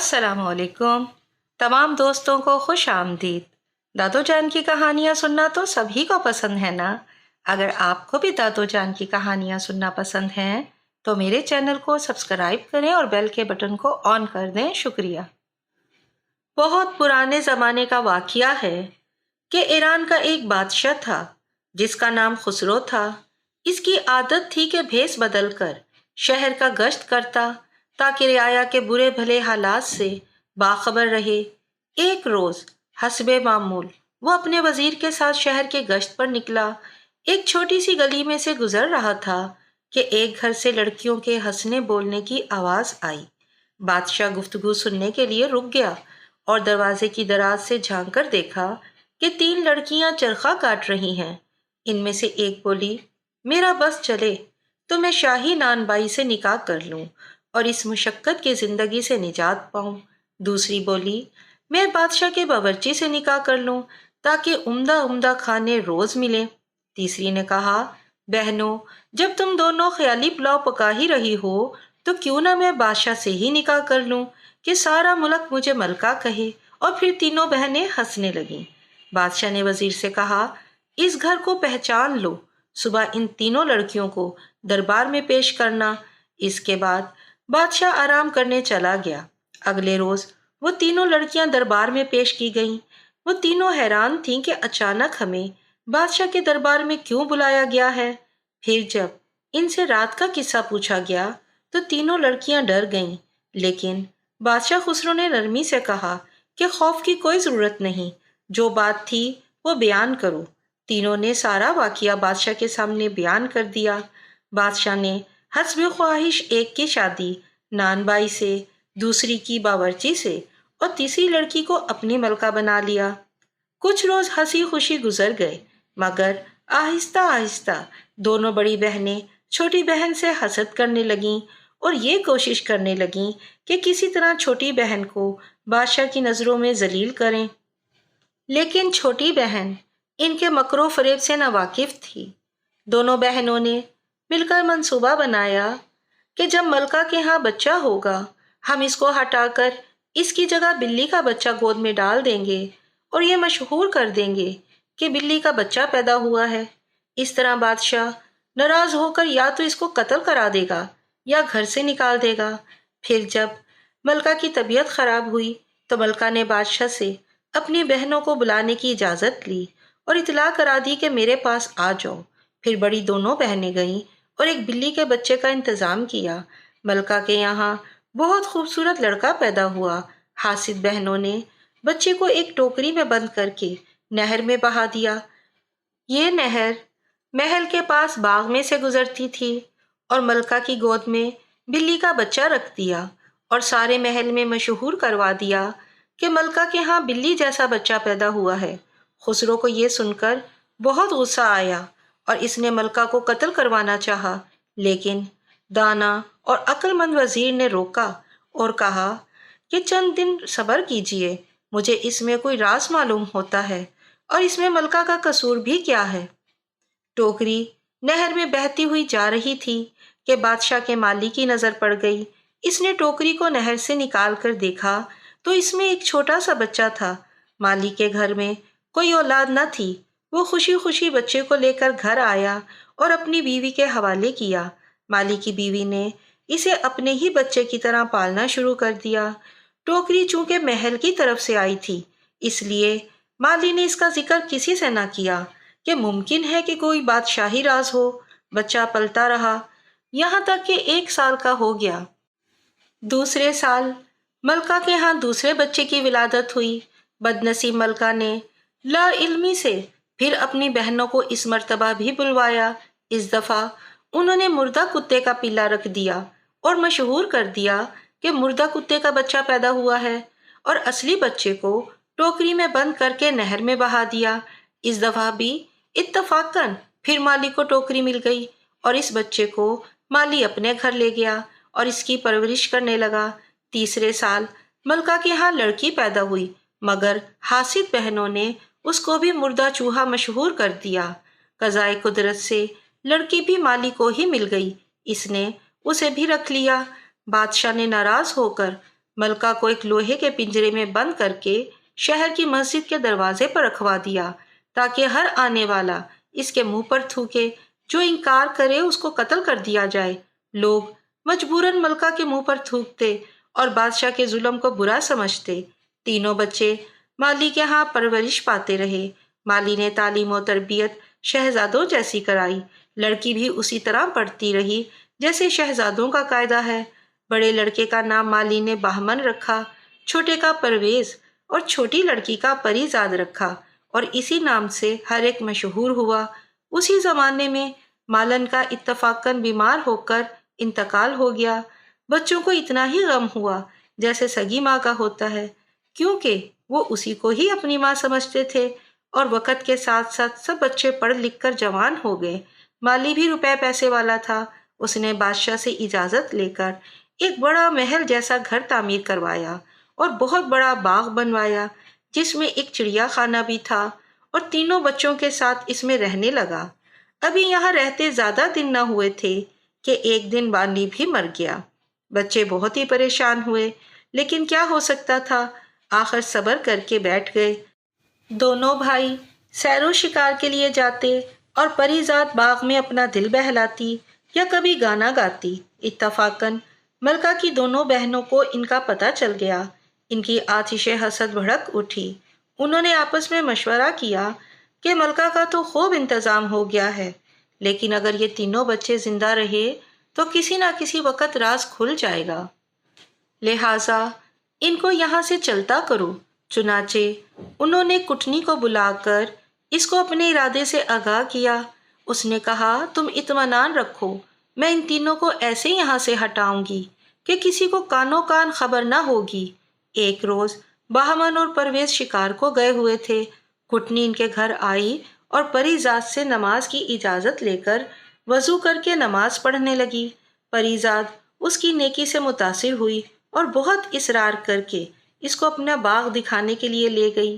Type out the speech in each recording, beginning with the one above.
अस्सलाम वालेकुम। तमाम दोस्तों को खुश आमदीद। दादो जान की कहानियाँ सुनना तो सभी को पसंद है ना। अगर आपको भी दादो जान की कहानियाँ सुनना पसंद हैं तो मेरे चैनल को सब्सक्राइब करें और बेल के बटन को ऑन कर दें। शुक्रिया। बहुत पुराने ज़माने का वाक़या है कि ईरान का एक बादशाह था जिसका नाम खुसरो था। इसकी आदत थी कि भेस बदल कर शहर का गश्त करता ताकि रियाया के बुरे भले हालात से बाखबर रहे। एक रोज़ हस्बे मामूल वो अपने वजीर के साथ शहर के गश्त पर निकला। एक छोटी सी गली में से गुजर रहा था कि एक घर से लड़कियों के हंसने बोलने की आवाज़ आई। बादशाह गुफ्तगू सुनने के लिए रुक गया और दरवाजे की दराज से झांक कर देखा कि 3 लड़कियां चरखा काट रही हैं। इनमें से एक बोली, मेरा बस चले तो मैं शाही नानबाई से निकाह कर लूं और इस मुशक्क़त की ज़िंदगी से निजात पाऊं। दूसरी बोली, मैं बादशाह के बावर्ची से निकाह कर लूं ताकि उम्दा उम्दा खाने रोज़ मिलें। तीसरी ने कहा, बहनों, जब तुम दोनों ख्याली पुलाव पका ही रही हो तो क्यों ना मैं बादशाह से ही निकाह कर लूं कि सारा मुल्क मुझे मलका कहे। और फिर तीनों बहनें हंसने लगीं। बादशाह ने वजीर से कहा, इस घर को पहचान लो, सुबह इन तीनों लड़कियों को दरबार में पेश करना। इसके बाद बादशाह आराम करने चला गया। अगले रोज वो तीनों लड़कियां दरबार में पेश की गईं। वो तीनों हैरान थीं कि अचानक हमें बादशाह के दरबार में क्यों बुलाया गया है। फिर जब इनसे रात का किस्सा पूछा गया तो तीनों लड़कियां डर गईं, लेकिन बादशाह खुसरो ने नरमी से कहा कि खौफ की कोई ज़रूरत नहीं, जो बात थी वो बयान करो। तीनों ने सारा वाक़या बादशाह के सामने बयान कर दिया। बादशाह ने हस्ब ख्वाहिश एक की शादी नानबाई से, दूसरी की बावर्ची से और तीसरी लड़की को अपनी मलका बना लिया। कुछ रोज़ हंसी खुशी गुजर गए, मगर आहिस्ता आहिस्ता दोनों बड़ी बहनें छोटी बहन से हसद करने लगीं और ये कोशिश करने लगीं कि किसी तरह छोटी बहन को बादशाह की नज़रों में जलील करें। लेकिन छोटी बहन इनके मकरो फरेब से नावाकिफ थी। दोनों बहनों ने मिलकर मंसूबा बनाया कि जब मलका के यहाँ बच्चा होगा हम इसको हटाकर इसकी जगह बिल्ली का बच्चा गोद में डाल देंगे और ये मशहूर कर देंगे कि बिल्ली का बच्चा पैदा हुआ है। इस तरह बादशाह नाराज होकर या तो इसको कत्ल करा देगा या घर से निकाल देगा। फिर जब मलका की तबीयत खराब हुई तो मलका ने बादशाह से अपनी बहनों को बुलाने की इजाज़त ली और इतला करा दी कि मेरे पास आ जाओ। फिर बड़ी दोनों बहनें गईं और एक बिल्ली के बच्चे का इंतज़ाम किया। मलका के यहाँ बहुत खूबसूरत लड़का पैदा हुआ। हासिद बहनों ने बच्चे को एक टोकरी में बंद करके नहर में बहा दिया। ये नहर महल के पास बाग में से गुजरती थी और मलका की गोद में बिल्ली का बच्चा रख दिया और सारे महल में मशहूर करवा दिया कि मलका के यहाँ बिल्ली जैसा बच्चा पैदा हुआ है। खुसरो को ये सुनकर बहुत गुस्सा आया और इसने मलका को कत्ल करवाना चाहा, लेकिन दाना और अक्लमंद वजीर ने रोका और कहा कि चंद दिन सब्र कीजिए, मुझे इसमें कोई राज मालूम होता है और इसमें मलका का कसूर भी क्या है। टोकरी नहर में बहती हुई जा रही थी कि बादशाह के माली की नज़र पड़ गई। इसने टोकरी को नहर से निकाल कर देखा तो इसमें एक छोटा सा बच्चा था। माली के घर में कोई औलाद न थी। वो खुशी खुशी बच्चे को लेकर घर आया और अपनी बीवी के हवाले किया। माली की बीवी ने इसे अपने ही बच्चे की तरह पालना शुरू कर दिया। टोकरी चूंकि महल की तरफ से आई थी, इसलिए माली ने इसका जिक्र किसी से न किया कि मुमकिन है कि कोई बादशाही राज हो। बच्चा पलता रहा, यहाँ तक कि 1 साल का हो गया। दूसरे साल मलका के यहाँ दूसरे बच्चे की विलादत हुई। बदनसीब मलका ने लाइल्मी से फिर अपनी बहनों को इस मर्तबा भी बुलवाया। इस दफ़ा उन्होंने मुर्दा कुत्ते का पिल्ला रख दिया और मशहूर कर दिया कि मुर्दा कुत्ते का बच्चा पैदा हुआ है और असली बच्चे को टोकरी में बंद करके नहर में बहा दिया। इस दफ़ा भी इत्तफाकन फिर माली को टोकरी मिल गई और इस बच्चे को माली अपने घर ले गया और इसकी परवरिश करने लगा। तीसरे साल मलका के यहाँ लड़की पैदा हुई, मगर हासिद बहनों ने उसको भी मुर्दा चूहा मशहूर कर दिया। कज़ाए कुदरत से लड़की भी माली को ही मिल गई। इसने उसे भी रख लिया। बादशाह ने नाराज़ होकर मलका को एक लोहे के पिंजरे में बंद करके शहर की मस्जिद के दरवाजे पर रखवा दिया ताकि हर आने वाला इसके मुंह पर थूके, जो इनकार करे उसको कत्ल कर दिया जाए। लोग मजबूरन मलका के मुंह पर थूकते और बादशाह के जुल्म को बुरा समझते। तीनों बच्चे माली के यहाँ परवरिश पाते रहे। माली ने तालीम और तरबियत शहजादों जैसी कराई। लड़की भी उसी तरह पढ़ती रही जैसे शहजादों का कायदा है। बड़े लड़के का नाम माली ने बाहमन रखा, छोटे का परवेज और छोटी लड़की का परीजाद रखा, और इसी नाम से हर एक मशहूर हुआ। उसी जमाने में मालन का इत्तफाकन बीमार होकर इंतकाल हो गया। बच्चों को इतना ही गम हुआ जैसे सगी माँ का होता है, क्योंकि वो उसी को ही अपनी माँ समझते थे। और वक़्त के साथ साथ सब बच्चे पढ़ लिख कर जवान हो गए। माली भी रुपए पैसे वाला था। उसने बादशाह से इजाज़त लेकर एक बड़ा महल जैसा घर तामीर करवाया और बहुत बड़ा बाग बनवाया, जिसमें एक चिड़िया खाना भी था, और तीनों बच्चों के साथ इसमें रहने लगा। अभी यहाँ रहते ज़्यादा दिन न हुए थे कि एक दिन बानी भी मर गया। बच्चे बहुत ही परेशान हुए, लेकिन क्या हो सकता था, आखिर सब्र करके बैठ गए। दोनों भाई सैरो शिकार के लिए जाते और परीजात बाग में अपना दिल बहलाती या कभी गाना गाती। इत्तफाकन मलका की दोनों बहनों को इनका पता चल गया। इनकी आतिशे हसद भड़क उठी। उन्होंने आपस में मशवरा किया कि मलका का तो खूब इंतज़ाम हो गया है, लेकिन अगर ये तीनों बच्चे जिंदा रहे तो किसी ना किसी वक्त राज खुल जाएगा, लिहाजा इनको यहाँ से चलता करो। चुनाचे उन्होंने कुटनी को बुलाकर इसको अपने इरादे से आगाह किया। उसने कहा, तुम इत्मीनान रखो, मैं इन तीनों को ऐसे यहाँ से हटाऊंगी कि किसी को कानो कान खबर ना होगी। एक रोज बहमन और परवेज शिकार को गए हुए थे। कुटनी इनके घर आई और परीजाद से नमाज की इजाज़त लेकर वजू करके नमाज पढ़ने लगी। परीजाद उसकी नेकी से मुतासिर हुई और बहुत इसरार करके इसको अपना बाग दिखाने के लिए ले गई।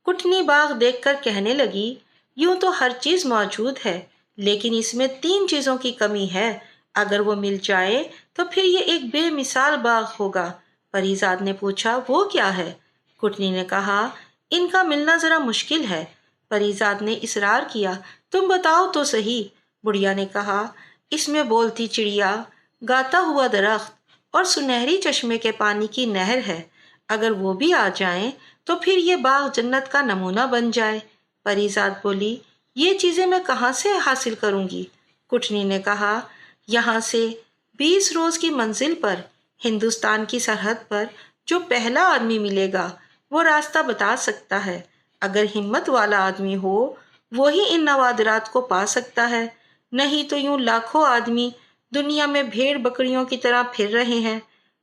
कुटनी बाग देखकर कहने लगी, यूं तो हर चीज मौजूद है, लेकिन इसमें 3 चीजों की कमी है। अगर वो मिल जाए तो फिर ये एक बेमिसाल बाग होगा। परीजाद ने पूछा, वो क्या है? कुटनी ने कहा, इनका मिलना जरा मुश्किल है। परीजाद ने इसरार किया, तुम बताओ तो सही। बुढ़िया ने कहा, इसमें बोलती चिड़िया, गाता हुआ दरख्त और सुनहरी चश्मे के पानी की नहर है। अगर वो भी आ जाएं तो फिर ये बाग जन्नत का नमूना बन जाए। परीजाद बोली, ये चीज़ें मैं कहाँ से हासिल करूँगी? कुटनी ने कहा, यहाँ से 20 रोज़ की मंजिल पर हिंदुस्तान की सरहद पर जो पहला आदमी मिलेगा वो रास्ता बता सकता है। अगर हिम्मत वाला आदमी हो वो ही इन नवादरात को पा सकता है, नहीं तो यूं लाखों आदमी दुनिया में भेड़ बकरियों की तरह फिर रहे हैं।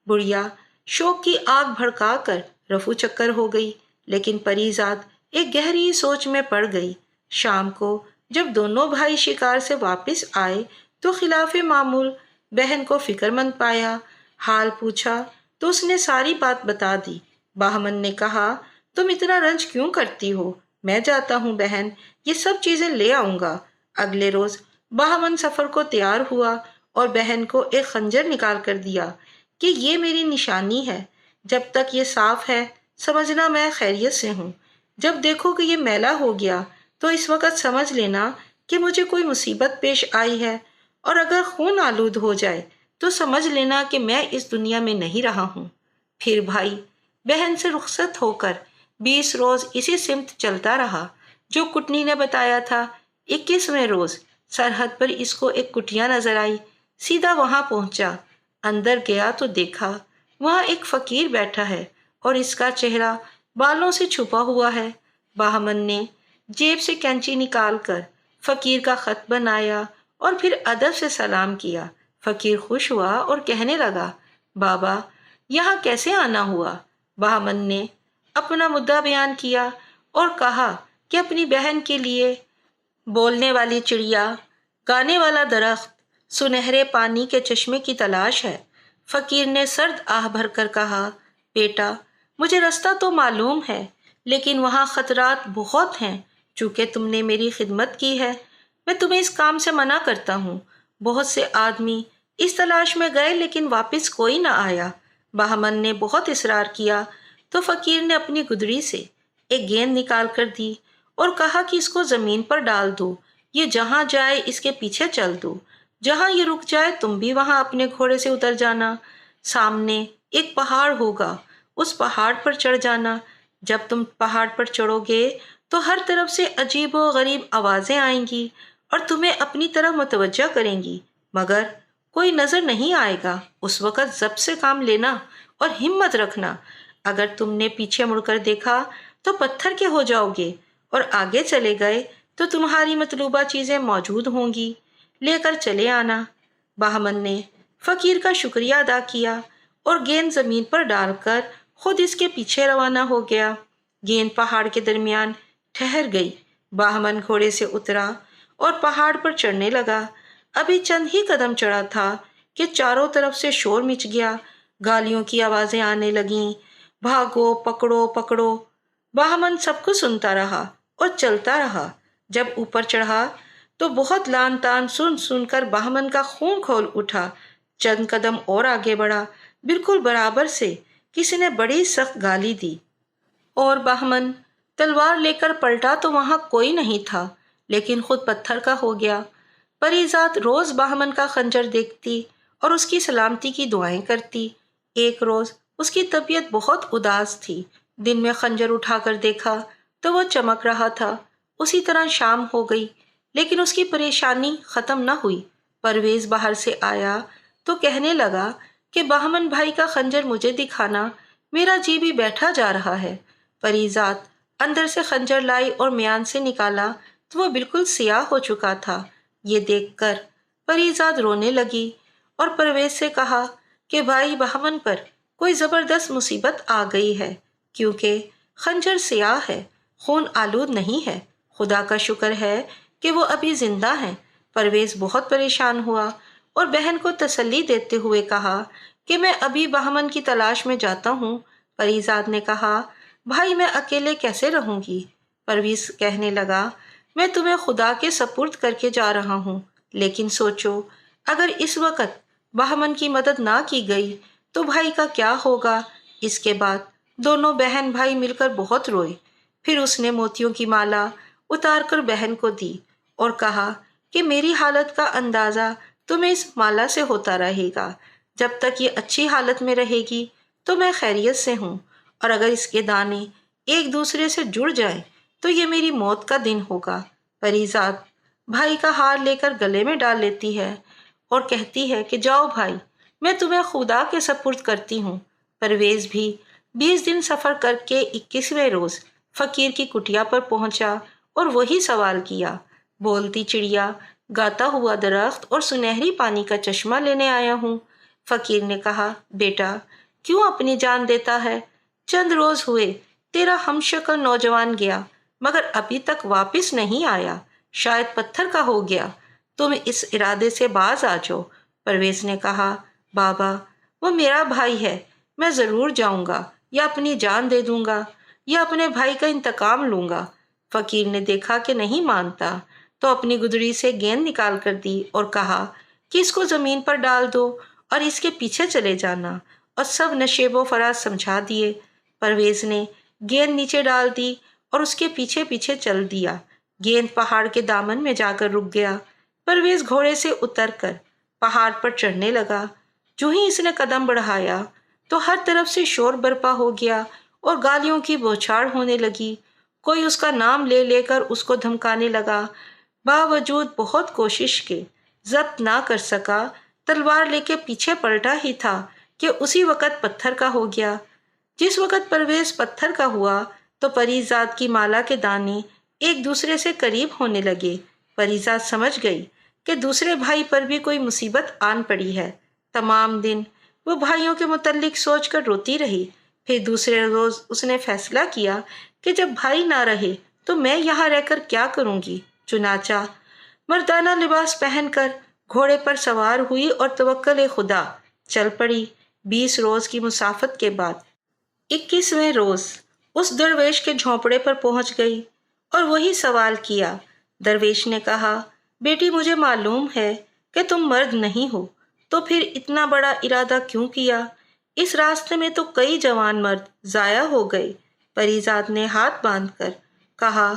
बुढ़िया शौक की आग भड़काकर रफू चक्कर हो गई, लेकिन परीजाद एक गहरी सोच में पड़ गई। शाम को जब दोनों भाई शिकार से वापस आए तो खिलाफे मामूल बहन को फिक्रमंद पाया। हाल पूछा तो उसने सारी बात बता दी। बाहमन ने कहा, तुम इतना रंज क्यों करती हो? मैं जाता हूँ बहन, ये सब चीज़ें ले आऊँगा। अगले रोज़ बाहमन सफ़र को तैयार हुआ और बहन को एक खंजर निकाल कर दिया कि ये मेरी निशानी है। जब तक ये साफ है समझना मैं खैरियत से हूँ। जब देखो कि ये मैला हो गया तो इस वक्त समझ लेना कि मुझे कोई मुसीबत पेश आई है, और अगर खून आलूद हो जाए तो समझ लेना कि मैं इस दुनिया में नहीं रहा हूँ। फिर भाई बहन से रुखसत होकर 20 रोज़ इसी सिमत चलता रहा जो कुटनी ने बताया था। 21वें रोज़ सरहद पर इसको एक कुटिया नजर आई। सीधा वहां पहुंचा। अंदर गया तो देखा वहां एक फकीर बैठा है और इसका चेहरा बालों से छुपा हुआ है। बाहमन ने जेब से कैंची निकालकर फकीर का खत बनाया और फिर अदब से सलाम किया। फकीर खुश हुआ और कहने लगा, बाबा यहाँ कैसे आना हुआ? बाहमन ने अपना मुद्दा बयान किया और कहा कि अपनी बहन के लिए बोलने वाली चिड़िया, गाने वाला दरख्त, सुनहरे पानी के चश्मे की तलाश है। फकीर ने सर्द आह भरकर कहा, बेटा मुझे रास्ता तो मालूम है, लेकिन वहाँ खतरात बहुत हैं। चूँकि तुमने मेरी खिदमत की है मैं तुम्हें इस काम से मना करता हूँ। बहुत से आदमी इस तलाश में गए लेकिन वापस कोई ना आया। بہمن نے بہت اصرار کیا تو فقیر نے اپنی گدڑی سے ایک گیند نکال کر دی اور کہا کہ اس کو زمین پر ڈال دو، یہ جہاں جائے اس کے پیچھے چل دو، جہاں یہ رک جائے تم بھی وہاں اپنے گھوڑے سے اتر جانا، سامنے ایک پہاڑ ہوگا، اس پہاڑ پر چڑھ جانا، جب تم پہاڑ پر چڑھو گے تو ہر طرف سے عجیب و غریب آوازیں آئیں گی اور تمہیں اپنی طرف متوجہ کریں گی، مگر کوئی نظر نہیں آئے گا۔ اس وقت ضبط سے کام لینا اور ہمت رکھنا، اگر تم نے پیچھے مڑ کر دیکھا تو پتھر کے ہو جاؤ گے، اور آگے چلے گئے تو تمہاری مطلوبہ چیزیں موجود ہوں گی، لے کر چلے آنا۔ بہمن نے فقیر کا شکریہ ادا کیا اور گیند زمین پر ڈال کر خود اس کے پیچھے روانہ ہو گیا۔ گیند پہاڑ کے درمیان ٹھہر گئی، بہمن گھوڑے سے اترا اور پہاڑ پر چڑھنے لگا۔ ابھی چند ہی قدم چڑھا تھا کہ چاروں طرف سے شور مچ گیا، گالیوں کی آوازیں آنے لگیں، بھاگو، پکڑو پکڑو۔ بہمن سب کو سنتا رہا اور چلتا رہا۔ جب اوپر چڑھا تو بہت لان تان سن کر بہمن کا خون کھول اٹھا۔ چند قدم اور آگے بڑھا، بالکل برابر سے کسی نے بڑی سخت گالی دی اور بہمن تلوار لے کر پلٹا تو وہاں کوئی نہیں تھا، لیکن خود پتھر کا ہو گیا۔ پری ذات روز بہمن کا خنجر دیکھتی اور اس کی سلامتی کی دعائیں کرتی۔ ایک روز اس کی طبیعت بہت اداس تھی، دن میں خنجر اٹھا کر دیکھا تو وہ چمک رہا تھا۔ اسی طرح شام ہو گئی، لیکن اس کی پریشانی ختم نہ ہوئی۔ پرویز باہر سے آیا تو کہنے لگا کہ بہمن بھائی کا خنجر مجھے دکھانا، میرا جی بھی بیٹھا جا رہا ہے۔ پری ذات اندر سے خنجر لائی اور میان سے نکالا تو وہ بالکل سیاہ ہو چکا تھا۔ یہ دیکھ کر پری ذات رونے لگی اور پرویز سے کہا کہ بھائی بہمن پر کوئی زبردست مصیبت آ گئی ہے، کیونکہ خنجر سیاہ ہے، خون آلود نہیں ہے۔ خدا کا شکر ہے کہ وہ ابھی زندہ ہیں۔ پرویز بہت پریشان ہوا اور بہن کو تسلی دیتے ہوئے کہا کہ میں ابھی بہمن کی تلاش میں جاتا ہوں۔ پری ذات نے کہا بھائی میں اکیلے کیسے رہوں گی؟ پرویز کہنے لگا میں تمہیں خدا کے سپرد کر کے جا رہا ہوں، لیکن سوچو اگر اس وقت بہمن کی مدد نہ کی گئی تو بھائی کا کیا ہوگا؟ اس کے بعد دونوں بہن بھائی مل کر بہت روئے۔ پھر اس نے موتیوں کی مالا اتار کر بہن کو دی اور کہا کہ میری حالت کا اندازہ تمہیں اس مالا سے ہوتا رہے گا، جب تک یہ اچھی حالت میں رہے گی تو میں خیریت سے ہوں، اور اگر اس کے دانے ایک دوسرے سے جڑ جائیں تو یہ میری موت کا دن ہوگا۔ پری ذات بھائی کا ہار لے کر گلے میں ڈال لیتی ہے اور کہتی ہے کہ جاؤ بھائی، میں تمہیں خدا کے سپرد کرتی ہوں۔ پرویز بھی 20 دن سفر کر کے 21ویں روز فقیر کی کٹیا پر پہنچا اور وہی سوال کیا، بولتی چڑیا، گاتا ہوا درخت اور سنہری پانی کا چشمہ لینے آیا ہوں۔ فقیر نے کہا بیٹا کیوں اپنی جان دیتا ہے؟ چند روز ہوئے تیرا ہم شکل نوجوان گیا مگر ابھی تک واپس نہیں آیا، شاید پتھر کا ہو گیا، تم اس ارادے سے باز آ جاؤ۔ پرویز نے کہا بابا وہ میرا بھائی ہے، میں ضرور جاؤں گا، یا اپنی جان دے دوں گا یا اپنے بھائی کا انتقام لوں گا۔ فقیر نے دیکھا کہ نہیں مانتا تو اپنی گدڑی سے گیند نکال کر دی اور کہا کہ اس کو زمین پر ڈال دو اور اس کے پیچھے چلے جانا، اور سب نشیب و فراز سمجھا دیے۔ پرویز نے گیند نیچے ڈال دی اور اس کے پیچھے پیچھے چل دیا۔ گیند پہاڑ کے دامن میں جا کر رک گیا۔ پرویز گھوڑے سے اتر کر پہاڑ پر چڑھنے لگا۔ جو ہی اس نے قدم بڑھایا تو ہر طرف سے شور برپا ہو گیا اور گالیوں کی بوچھاڑ ہونے لگی۔ کوئی اس کا نام لے لے کر اس کو دھمکانے لگا۔ باوجود بہت کوشش کے ضبط نہ کر سکا، تلوار لے کے پیچھے پلٹا ہی تھا کہ اسی وقت پتھر کا ہو گیا۔ جس وقت پرویز پتھر کا ہوا تو پری ذات کی مالا کے دانے ایک دوسرے سے قریب ہونے لگے۔ پری ذات سمجھ گئی کہ دوسرے بھائی پر بھی کوئی مصیبت آن پڑی ہے۔ تمام دن وہ بھائیوں کے متعلق سوچ کر روتی رہی۔ پھر دوسرے روز اس نے فیصلہ کیا کہ جب بھائی نہ رہے تو میں یہاں رہ کر کیا کروں گی۔ چنانچہ مردانہ لباس پہن کر گھوڑے پر سوار ہوئی اور توکل خدا چل پڑی۔ 20 روز کی مسافت کے بعد 21ویں روز اس درویش کے جھونپڑے پر پہنچ گئی اور وہی سوال کیا۔ درویش نے کہا بیٹی مجھے معلوم ہے کہ تم مرد نہیں ہو، تو پھر اتنا بڑا ارادہ کیوں کیا؟ इस रास्ते में तो कई जवान मर्द ज़ाया हो गए। परीजाद ने हाथ बांधकर कहा,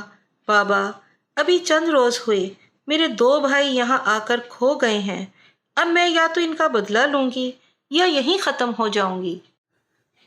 बाबा, अभी चंद रोज हुए मेरे 2 भाई यहाँ आकर खो गए हैं। अब मैं या तो इनका बदला लूंगी या यहीं ख़त्म हो जाऊंगी।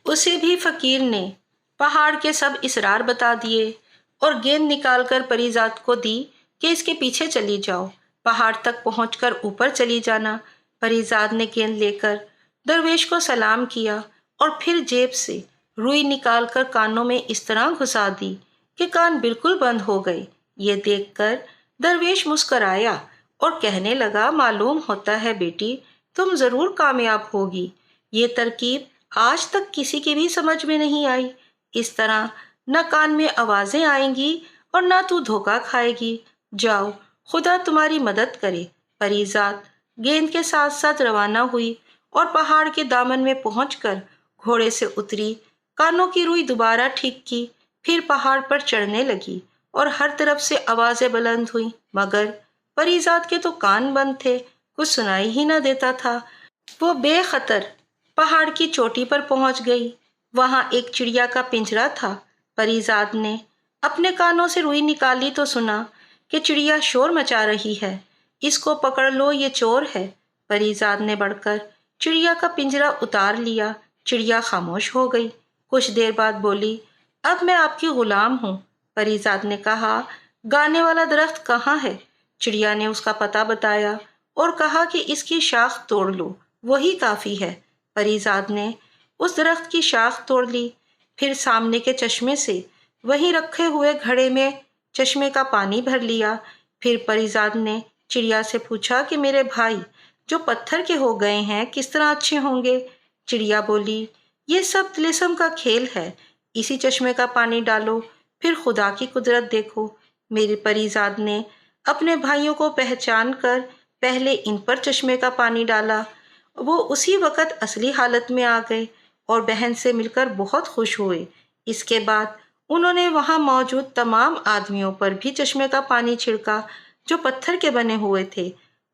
उसे भी फकीर ने पहाड़ के सब इसरार बता दिए और गेंद निकालकर परीजाद को दी कि इसके पीछे चली जाओ, पहाड़ तक पहुंचकर ऊपर चली जाना। परीजाद ने गेंद लेकर दरवेश को सलाम किया और फिर जेब से रुई निकालकर कानों में इस तरह घुसा दी कि कान बिल्कुल बंद हो गए। ये देखकर दरवेश मुस्कराया और कहने लगा, मालूम होता है बेटी, तुम जरूर कामयाब होगी। ये तरकीब आज तक किसी की भी समझ में नहीं आई। इस तरह न कान में आवाजें आएंगी और न तू धोखा खाएगी। जाओ, खुदा तुम्हारी मदद करे। परीजाद गेंद के साथ साथ रवाना हुई और पहाड़ के दामन में पहुंचकर घोड़े से उतरी, कानों की रुई दोबारा ठीक की, फिर पहाड़ पर चढ़ने लगी और हर तरफ से आवाजें बुलंद हुई, मगर परीजाद के तो कान बंद थे, कुछ सुनाई ही न देता था। वो बेखतर पहाड़ की चोटी पर पहुंच गई। वहां एक चिड़िया का पिंजरा था। परीजाद ने अपने कानों से रुई निकाली तो सुना कि चिड़िया शोर मचा रही है। इसको पकड़ लो, ये चोर है। परीजाद ने बढ़कर चिड़िया का पिंजरा उतार लिया। चिड़िया खामोश हो गई। कुछ देर बाद बोली, अब मैं आपकी गुलाम हूँ। परीजाद ने कहा, गाने वाला दरख्त कहाँ है? चिड़िया ने उसका पता बताया और कहा कि इसकी शाख तोड़ लो, वही काफी है। परीजाद ने उस दरख्त की शाख तोड़ ली, फिर सामने के चश्मे से वहीं रखे हुए घड़े में चश्मे का पानी भर लिया। फिर परीजाद ने चिड़िया से पूछा कि मेरे भाई जो पत्थर के हो गए हैं किस तरह अच्छे होंगे? चिड़िया बोली, ये सब तिलिस्म का खेल है। इसी चश्मे का पानी डालो, फिर खुदा की कुदरत देखो। मेरे परीजाद ने अपने भाइयों को पहचान कर पहले इन पर चश्मे का पानी डाला। वो उसी वक़्त असली हालत में आ गए और बहन से मिलकर बहुत खुश हुए। इसके बाद उन्होंने वहां मौजूद तमाम आदमियों पर भी चश्मे का पानी छिड़का जो पत्थर के बने हुए थे।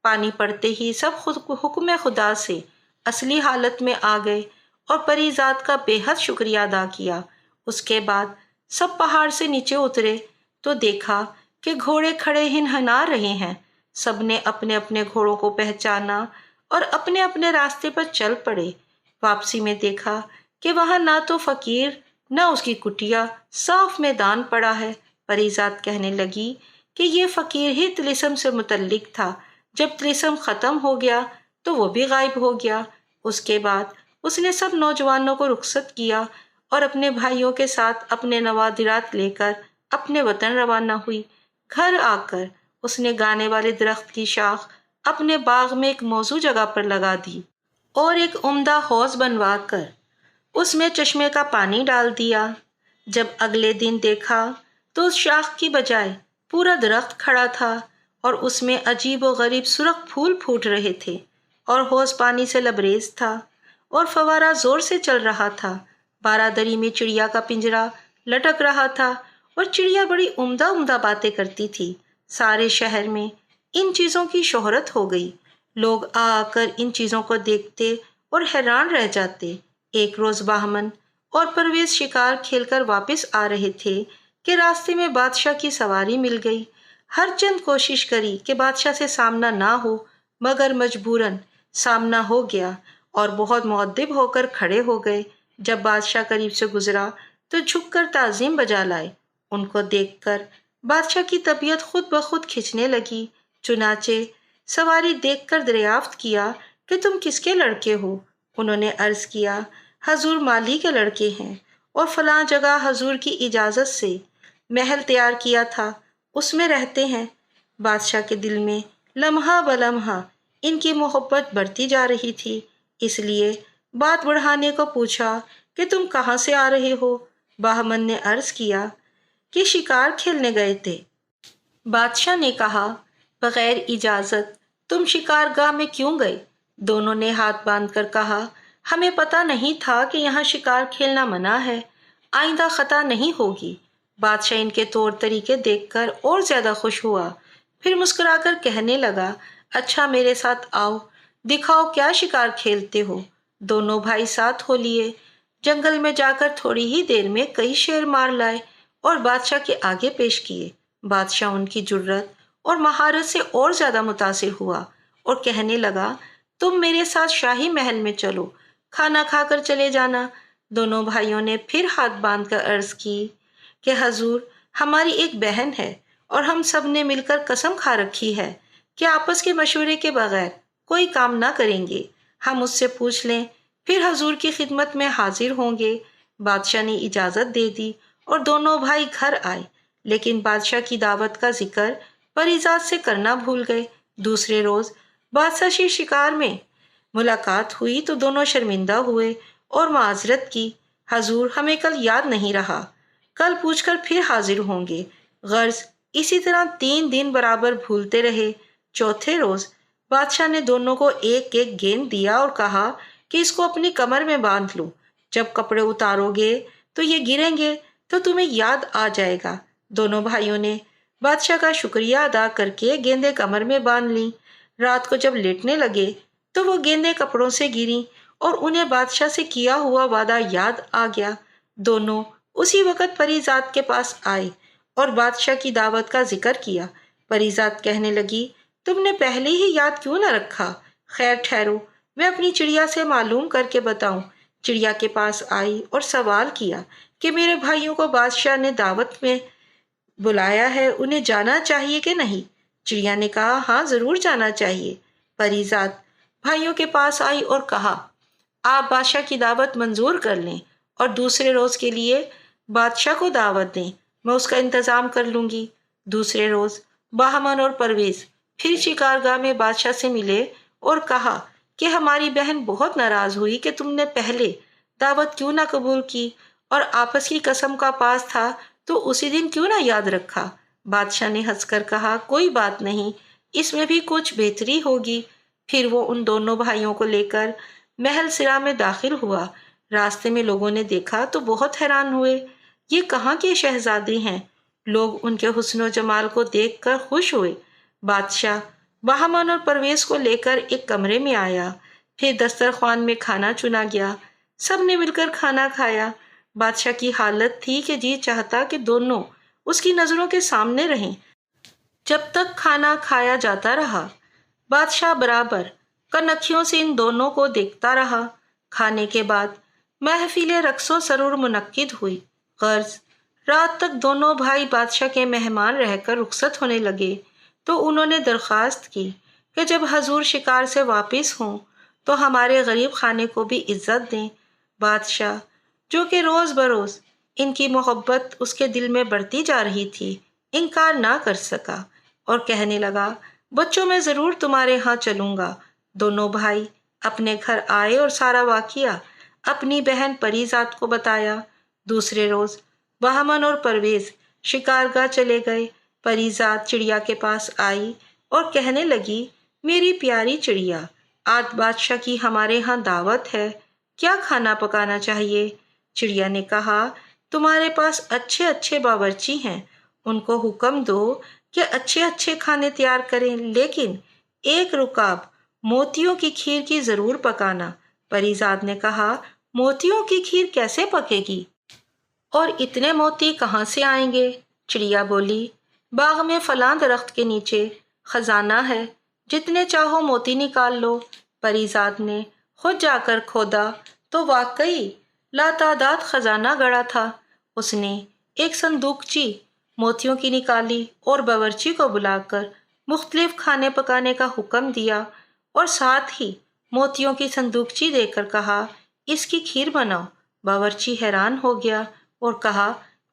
पानी पड़ते ही सब हुक्म खुदा से असली हालत में आ गए और परीजाद का बेहद शुक्रिया अदा किया। उसके बाद सब पहाड़ से नीचे उतरे तो देखा कि घोड़े खड़े हिनहना रहे हैं। सबने अपने अपने घोड़ों को पहचाना और अपने अपने रास्ते पर चल पड़े। वापसी में देखा कि वहां ना तो फकीर न उसकी कुटिया, साफ मैदान पड़ा है। परीजाद कहने लगी कि ये फकीर ही तिलिस्म से मुतल्लिक था। जब तिलिस्म खत्म हो गया तो वो भी गायब हो गया। उसके बाद उसने सब नौजवानों को रुखसत किया और अपने भाइयों के साथ अपने नवादिरात लेकर अपने वतन रवाना हुई। घर आकर उसने गाने वाले दरख्त की शाख अपने बाग में एक मौजू जगह पर लगा दी और एक उम्दा हौज बनवा कर उसमें चश्मे का पानी डाल दिया। जब अगले दिन देखा तो उस शाख की बजाय पूरा दरख्त खड़ा था और उसमें अजीब व गरीब सुर्ख फूल फूट रहे थे और हौज पानी से लबरेज था और फवारा जोर से चल रहा था। बारादरी में चिड़िया का पिंजरा लटक रहा था और चिड़िया बड़ी उम्दा उम्दा बातें करती थी। सारे शहर में इन चीज़ों की शोहरत हो गई। लोग आ आकर इन चीज़ों को देखते और हैरान रह जाते। एक रोज़ बाहमन और परवेज शिकार खेलकर वापस आ रहे थे कि रास्ते में बादशाह की सवारी मिल गई। हर चंद कोशिश करी कि बादशाह से सामना ना हो, मगर मजबूरन सामना हो गया और बहुत मुअद्दिब होकर खड़े हो गए। जब बादशाह करीब से गुजरा तो झुककर ताज़ीम बजा लाए। उनको देखकर बादशाह की तबीयत खुद ब खुद खिंचने लगी। चुनाचे सवारी देखकर दरियाफ्त किया कि तुम किसके लड़के हो? उन्होंने अर्ज किया, हजूर माली के लड़के हैं और फलां जगह हजूर की इजाज़त से महल तैयार किया था, उसमें रहते हैं। बादशाह के दिल में लम्हा ब लम्हा इनकी मोहब्बत बढ़ती जा रही थी, इसलिए बात बढ़ाने को पूछा कि तुम कहाँ से आ रहे हो? बाहमन ने अर्ज किया कि शिकार खेलने गए थे। बादशाह ने कहा, बगैर इजाज़त तुम शिकारगाह में क्यों गए? दोनों ने हाथ बांधकर कहा, हमें पता नहीं था कि यहाँ शिकार खेलना मना है, आइंदा खता नहीं होगी। बादशाह इनके तौर तरीके देखकर और ज़्यादा खुश हुआ, फिर मुस्कुराकर कहने लगा, अच्छा मेरे साथ आओ, दिखाओ क्या शिकार खेलते हो। दोनों भाई साथ हो लिए। जंगल में जाकर थोड़ी ही देर में कई शेर मार लाए और बादशाह के आगे पेश किए। बादशाह उनकी जुर्रत और महारत से और ज्यादा मुतासिर हुआ और कहने लगा, तुम मेरे साथ शाही महल में चलो, खाना खाकर चले जाना। दोनों भाइयों ने फिर हाथ बांधकर अर्ज की कि हजूर, हमारी एक बहन है और हम सब ने मिलकर कसम खा रखी है कि आपस के मशवरे के बगैर कोई काम ना करेंगे। हम उससे पूछ लें, फिर हजूर की खिदमत में हाजिर होंगे। बादशाह ने इजाजत दे दी और दोनों भाई घर आए, लेकिन बादशाह की दावत का जिक्र परिजात से करना भूल गए। दूसरे रोज बादशाह से शिकार में मुलाकात हुई तो दोनों शर्मिंदा हुए और माजरत की, हजूर, हमें कल याद नहीं रहा, कल पूछकर फिर हाजिर होंगे। गर्ज इसी तरह 3 दिन बराबर भूलते रहे। चौथे रोज बादशाह ने दोनों को एक एक गेंद दिया और कहा कि इसको अपनी कमर में बांध लो, जब कपड़े उतारोगे तो ये गिरेंगे तो तुम्हें याद आ जाएगा। दोनों भाइयों ने बादशाह का शुक्रिया अदा करके गेंदें कमर में बांध ली। रात को जब लेटने लगे तो वो गेंदें कपड़ों से गिरी और उन्हें बादशाह से किया हुआ वादा याद आ गया। दोनों उसी वक्त परीजात के पास आए और बादशाह की दावत का जिक्र किया। परीजात कहने लगी, तुमने पहले ही याद क्यों न रखा? खैर ठहरो, मैं अपनी चिड़िया से मालूम करके बताऊं। चिड़िया के पास आई और सवाल किया कि मेरे भाइयों को बादशाह ने दावत में बुलाया है, उन्हें जाना चाहिए कि नहीं? चिड़िया ने कहा, हाँ जरूर जाना चाहिए। परीजात भाइयों के पास आई और कहा, आप बादशाह की दावत मंजूर कर लें और दूसरे रोज के लिए बादशाह को दावत दें, मैं उसका इंतजाम कर लूंगी। दूसरे रोज बहमन और परवेज फिर शिकारगाह में बादशाह से मिले और कहा कि हमारी बहन बहुत नाराज हुई कि तुमने पहले दावत क्यों ना कबूल की और आपस की कसम का पास था तो उसी दिन क्यों ना याद रखा। बादशाह ने हंसकर कहा, कोई बात नहीं, इसमें भी कुछ बेहतरी होगी। फिर वो उन दोनों भाइयों को लेकर महल सिरा में दाखिल हुआ। रास्ते में लोगों ने देखा तो बहुत हैरान हुए, ये कहाँ के शहजादे हैं? लोग उनके हुस्न और जमाल को देखकर खुश हुए। बादशाह बहमन और परवेज को लेकर एक कमरे में आया। फिर दस्तरख्वान में खाना चुना गया। सब ने मिलकर खाना खाया। बादशाह की हालत थी कि जी चाहता कि दोनों उसकी नजरों के सामने रहें जब तक खाना खाया जाता रहा। बादशाह बराबर कनखियों से इन दोनों को देखता रहा। खाने के बाद महफिल रक्सो सरूर मुनक्किद हुई। गर्ज रात तक दोनों भाई बादशाह के मेहमान रहकर रुखसत होने लगे तो उन्होंने दरख्वास्त की कि जब हजूर शिकार से वापस हों तो हमारे गरीब खाने को भी इज्जत दें। बादशाह, जो कि रोज बरोज इनकी मोहब्बत उसके दिल में बढ़ती जा रही थी, इनकार ना कर सका और कहने लगा, बच्चों मैं जरूर तुम्हारे यहाँ चलूंगा। दोनों भाई अपने घर आए और सारा वाकिया अपनी बहन परीजात को बताया। दूसरे रोज बहमन और परवेज शिकारगाह चले गए। परीजात चिड़िया के पास आई और कहने लगी, मेरी प्यारी चिड़िया, आज बादशाह की हमारे यहाँ दावत है, क्या खाना पकाना चाहिए? चिड़िया ने कहा, तुम्हारे पास अच्छे अच्छे बावर्ची हैं, उनको हुक्म दो कि अच्छे अच्छे खाने तैयार करें, लेकिन एक रुकाब, मोतियों की खीर की जरूर पकाना। परीजाद ने कहा, मोतियों की खीर कैसे पकेगी और इतने मोती कहाँ से आएंगे? चिड़िया बोली, बाग में फलां दरख्त के नीचे खजाना है, जितने चाहो मोती निकाल लो। परीजाद ने खुद जाकर खोदा तो वाकई लातादाद खजाना गड़ा था। उसने एक संदूकची मोतियों की निकाली और बावर्ची को बुलाकर मुख्तलिफ खाने पकाने का हुक्म दिया और साथ ही मोतियों की संदूकची देकर कहा, इसकी खीर बनाओ। बावर्ची हैरान हो गया और कहा,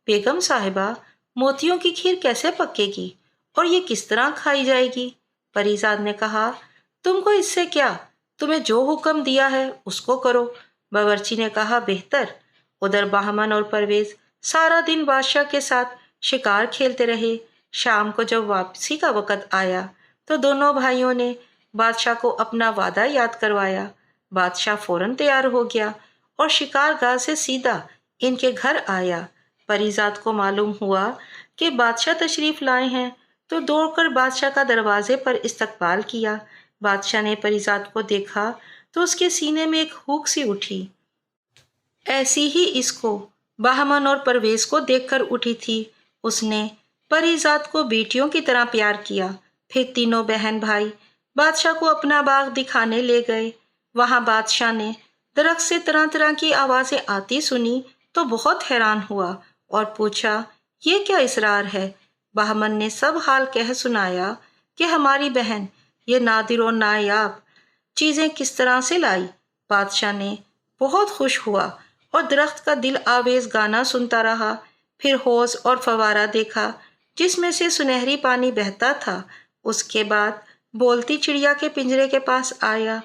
बेगम साहिबा, मोतियों की खीर कैसे पकेगी और ये किस तरह खाई जाएगी? परीजाद ने कहा, तुमको इससे क्या, तुम्हें जो हुक्म दिया है उसको करो। बावर्ची ने कहा, बेहतर। उधर बहमन और परवेज सारा दिन बादशाह के साथ शिकार खेलते रहे। शाम को जब वापसी का वक़्त आया तो दोनों भाइयों ने बादशाह को अपना वादा याद करवाया। बादशाह फौरन तैयार हो गया और शिकारगाह से सीधा इनके घर आया। परीजात को मालूम हुआ कि बादशाह तशरीफ लाए हैं तो दौड़कर बादशाह का दरवाजे पर इस्तकबाल किया। बादशाह ने परीजात को देखा تو اس کے سینے میں ایک ہونک سی اٹھی۔ ایسی ہی اس کو بہمن اور پرویز کو دیکھ کر اٹھی تھی۔ اس نے پری ذات کو بیٹیوں کی طرح پیار کیا۔ پھر تینوں بہن بھائی بادشاہ کو اپنا باغ دکھانے لے گئے۔ وہاں بادشاہ نے درخت سے طرح طرح کی آوازیں آتی سنی تو بہت حیران ہوا اور پوچھا، یہ کیا اسرار ہے؟ بہمن نے سب حال کہہ سنایا کہ ہماری بہن یہ نادر و نایاب چیزیں کس طرح سے لائی۔ بادشاہ نے بہت خوش ہوا اور درخت کا دل آویز گانا سنتا رہا۔ پھر حوض اور فوارہ دیکھا جس میں سے سنہری پانی بہتا تھا۔ اس کے بعد بولتی چڑیا کے پنجرے کے پاس آیا۔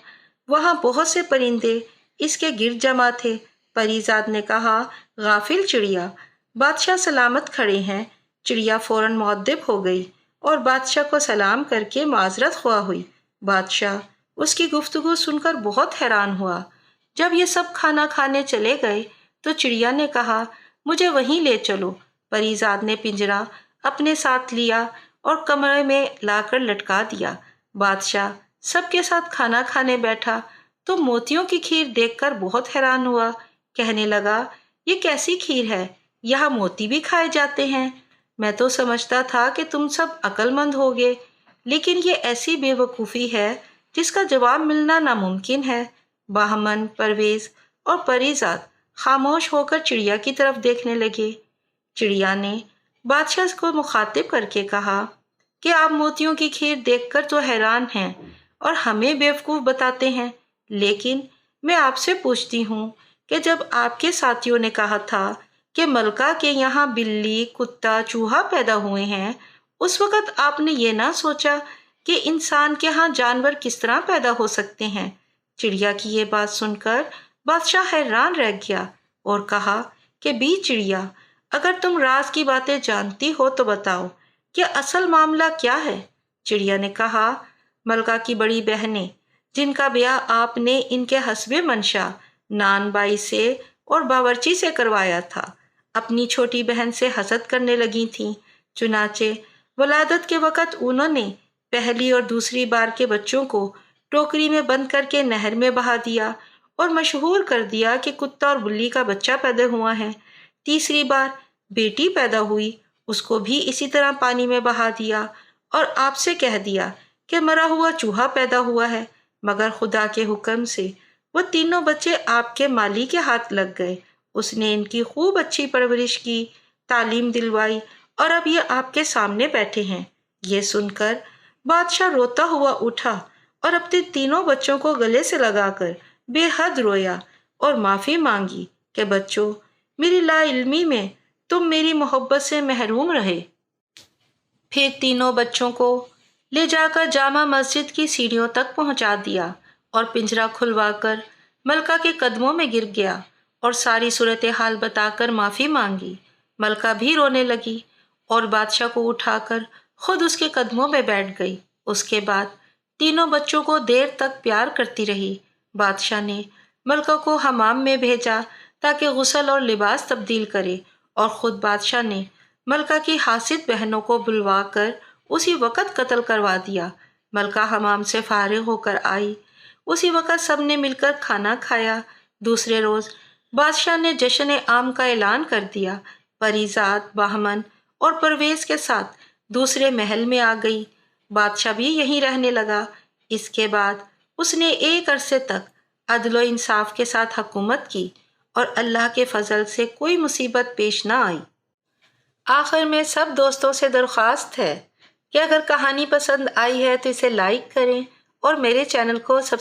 وہاں بہت سے پرندے اس کے گرد جمع تھے۔ پری ذات نے کہا، غافل چڑیا، بادشاہ سلامت کھڑے ہیں۔ چڑیا فوراً مؤدب ہو گئی اور بادشاہ کو سلام کر کے معذرت خواہ ہوئی۔ بادشاہ اس کی گفتگو سن کر بہت حیران ہوا۔ جب یہ سب کھانا کھانے چلے گئے تو چڑیا نے کہا، مجھے وہیں لے چلو۔ پری ذات نے پنجرا اپنے ساتھ لیا اور کمرے میں لا کر لٹکا دیا۔ بادشاہ سب کے ساتھ کھانا کھانے بیٹھا تو موتیوں کی کھیر دیکھ کر بہت حیران ہوا۔ کہنے لگا، یہ کیسی کھیر ہے؟ یہاں موتی بھی کھائے جاتے ہیں؟ میں تو سمجھتا تھا کہ تم سب عقل مند ہوگے، لیکن یہ ایسی بے وقوفی ہے جس کا جواب ملنا ناممکن ہے۔ بہمن، پرویز اور پری ذات خاموش ہو کر چڑیا کی طرف دیکھنے لگے۔ چڑیا نے بادشاہ کو مخاطب کر کے کہا کہ آپ موتیوں کی کھیر دیکھ کر تو حیران ہیں اور ہمیں بیوقوف بتاتے ہیں، لیکن میں آپ سے پوچھتی ہوں کہ جب آپ کے ساتھیوں نے کہا تھا کہ ملکہ کے یہاں بلی، کتا، چوہا پیدا ہوئے ہیں، اس وقت آپ نے یہ نہ سوچا کہ انسان کے ہاں جانور کس طرح پیدا ہو سکتے ہیں؟ چڑیا کی یہ بات سن کر بادشاہ حیران رہ گیا اور کہا کہ بی چڑیا، اگر تم راز کی باتیں جانتی ہو تو بتاؤ کہ اصل معاملہ کیا ہے؟ چڑیا نے کہا، ملکہ کی بڑی بہنیں جن کا بیاہ آپ نے ان کے حسب منشا نان بائی سے اور باورچی سے کروایا تھا، اپنی چھوٹی بہن سے حسد کرنے لگی تھیں۔ چنانچہ ولادت کے وقت انہوں نے پہلی اور دوسری بار کے بچوں کو ٹوکری میں بند کر کے نہر میں بہا دیا اور مشہور کر دیا کہ کتا اور بلی کا بچہ پیدا ہوا ہے۔ تیسری بار بیٹی پیدا ہوئی، اس کو بھی اسی طرح پانی میں بہا دیا اور آپ سے کہہ دیا کہ مرا ہوا چوہا پیدا ہوا ہے، مگر خدا کے حکم سے وہ تینوں بچے آپ کے مالی کے ہاتھ لگ گئے۔ اس نے ان کی خوب اچھی پرورش کی، تعلیم دلوائی اور اب یہ آپ کے سامنے بیٹھے ہیں۔ یہ سن کر بادشاہ روتا ہوا اٹھا اور اپنے تینوں بچوں کو گلے سے لگا کر بے حد رویا اور معافی مانگی کہ بچوں، میری لا علمی میں تم میری محبت سے محروم رہے۔ پھر تینوں بچوں کو لے جا کر جامع مسجد کی سیڑھیوں تک پہنچا دیا اور پنجرا کھلوا کر ملکہ کے قدموں میں گر گیا اور ساری صورتحال بتا کر معافی مانگی۔ ملکہ بھی رونے لگی اور بادشاہ کو اٹھا کر خود اس کے قدموں میں بیٹھ گئی۔ اس کے بعد تینوں بچوں کو دیر تک پیار کرتی رہی۔ بادشاہ نے ملکہ کو حمام میں بھیجا تاکہ غسل اور لباس تبدیل کرے اور خود بادشاہ نے ملکہ کی حاسد بہنوں کو بلوا کر اسی وقت قتل کروا دیا۔ ملکہ حمام سے فارغ ہو کر آئی، اسی وقت سب نے مل کر کھانا کھایا۔ دوسرے روز بادشاہ نے جشن عام کا اعلان کر دیا۔ پری ذات بہمن اور پرویز کے ساتھ دوسرے محل میں آ گئی۔ بادشاہ بھی یہیں رہنے لگا۔ اس کے بعد اس نے ایک عرصے تک عدل و انصاف کے ساتھ حکومت کی اور اللہ کے فضل سے کوئی مصیبت پیش نہ آئی۔ آخر میں سب دوستوں سے درخواست ہے کہ اگر کہانی پسند آئی ہے تو اسے لائک کریں اور میرے چینل کو سبسکرائب